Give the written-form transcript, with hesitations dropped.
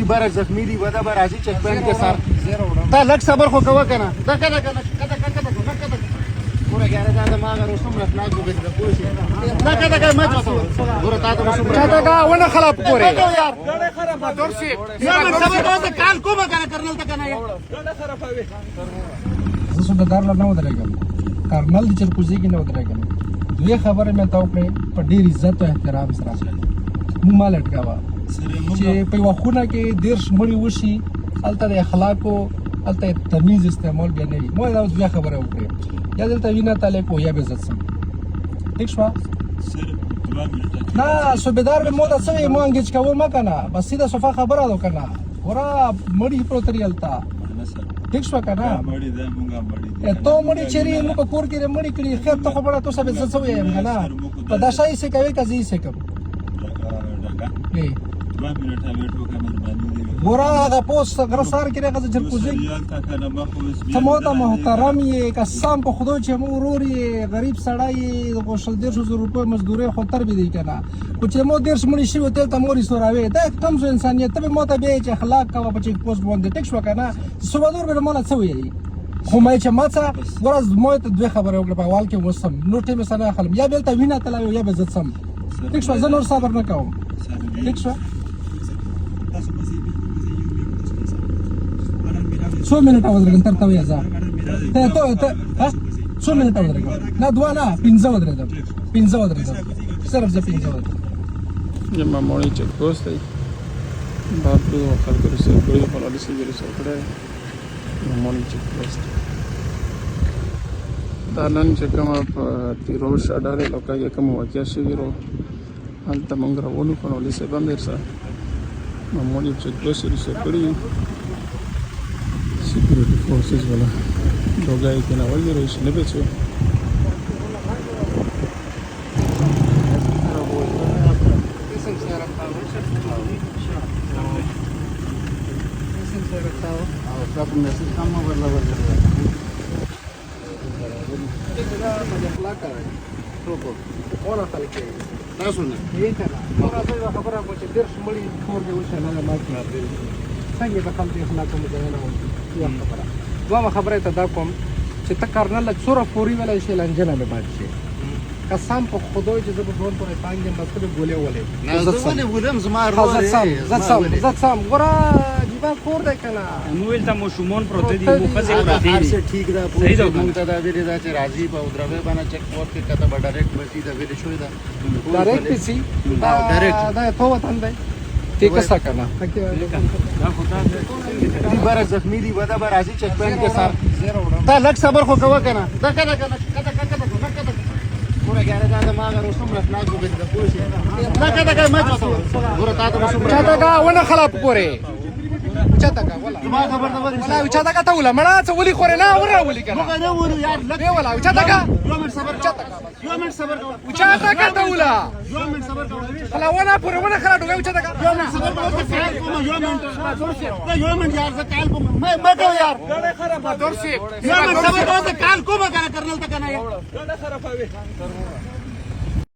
دی بار زخمی دی ودا بار راځي چک پاین کې سر تا لک صبر خو کوه کنه دا کده پورا ګاره دا ما غره رسوم راتلا کو به پوه شي دا کده مې تاسو ګوره تا ته رسوم چاته کا ونه خلاف پوره یار ګړې خراب دور شي یا من صبر کوه کال کومه کنه کرنل ته کنه ګړې خراب وي زه صوبیدار لا نه ودرېږم کرنل د چرپوزي کې نه ودرېږم دوی خبره مې تاو کړې په ډېر عزت او احترام سره مو مال اٹکاوه چې په یوه خونه کې 10 مړي وشي هلته د اخلاقو هلته تمیز استعمال بیا نه وي ما دا دوی خبره وکړې یا دلته وینه تالی کو یا به عزت سم ٹھیک شوه نه صوبیدار به مو ته څه وایي مو انګېج کوو مه که نه بس سیده صفا خبره ده که نه ورا مړي پروت دي هلته ٹھیک شوه که نه تو مړي چېرې موږ په کور کې مړي کړي خیر ته خو بړه تو سبې زه څه ویم که نه په دا شی یې کوي که زه یې کوم ګوره هغه پوسټ غره سار کې هغه جرپوزي ته مو ته محترم یې قسم په خدای چې مو ورور یې غریب سړی یې د 150,000 روپۍ مزدورۍ خو تر به دی که نه خو چې مو 10 مړي شوي ته ته مو رسوراوې دا کم زو انسانیت ته به مو ته بیا چې اخلاق کوه په چیک پوسټ باندې ټیک شوه که نه صوبیدار به ماله څه ویلي خو مې چې ما څه ګوره ما ته دوې خبرې وکړې په اول کې وسم نور ټیم یې سره نه اخلم یا به هلته وینه تلوي یا به زه څم ټیک شوه زه نور صبر نه کوم ٹھیک شوه څو منټه ودرېږم تر ته وایه زه څو منټه ودرېږم نه دوه نه 15 ودرېږم صرف زه 15 ودرېږم معمولی چک پوسټ دی باپرو خلکو رسېږي کړي پولیسو رسېږي کړی معمولی چک پوسټ دا نن چې کومه په تیروش اډارې علاقه کې کومه واقعه شوې وه هلته موږ راولو پولیس صاحب هم درسره معمولی چک پوسټ رسېږي کړي security forces wala dogai kena wali roish nebecho څنګه به خلک اخلاق کوم ځای نه وي یو خبره دوه خبره ته دا کوم چې ته کرنل څوره پوری ولا شي لنجنه به باندې شي قسم په خدای چې زه به ډول پورې پانګم بس به ګولې ولې نه زه ولې ولم زما زه سم ګوره دیوال کور دی کنه نو ولته مو شومون پروت دي مو خزه پروت دي هر څه ټیک ده صحیح ده مونږ ته دا ویلې دا چې راځي په دروي باندې چک پوسټ کې کته به ډایرکټ وسی دا ویلې شوې ده ډایرکټ پسی دا په وطن دی ٹھیک ہے سکنا دی بار زخمی دی ودا بار راځي چک پاین کې سر تا لک صبر خو کوه کنه دا کده پورا ګاره دا ما غره رسوم راتلا کو به پوه شي دا کده مې تاسو ګوره تا ته رسوم چاته کا ونه خلاف پوره چاته کا ولا ما خبر نه ورې ولا چاته کا ته ولا مړه څه ولي خورې نه ورا ولي کنه موږ نه ورو یار لک ولا چاته کا یو منټ صبر چاته کا ته ولا یو منټ صبر خلا ونه پوره ونه خلا ډوګه چاته کا یو منټ صبر یو منټ یار زه کال کوم ما کو یار ډېر خراب دور شي یو منټ صبر کال کوم کنه کرنل ته کنه ډېر خراب وي